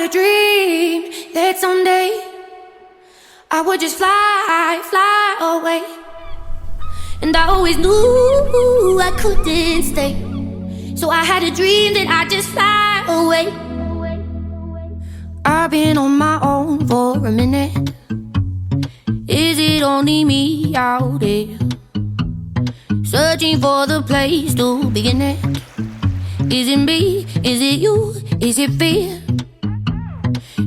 had a dream that someday I would just fly, fly away. And I always knew I couldn't stay, so I had a dream that I'd just fly away. I've been on my own for a minute. Is it only me out there, searching for the place to begin it? Is it me? Is it you? Is it fear?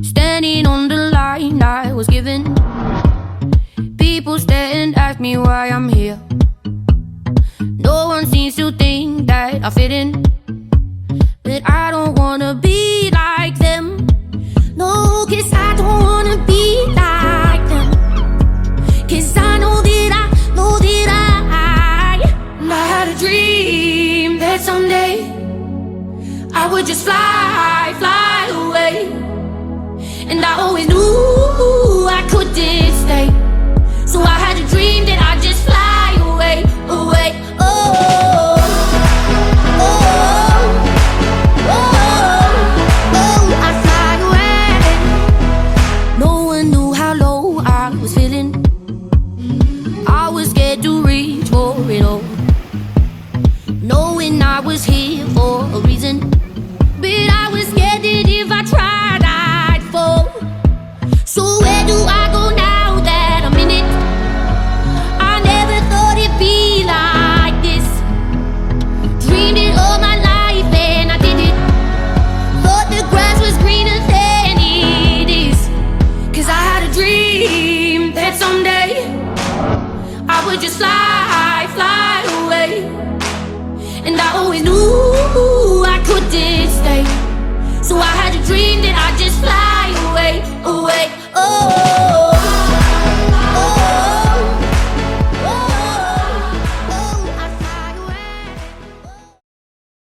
Standing on the line I was given. People stare and ask me why I'm here. No one seems to think that I fit in, but I don't wanna be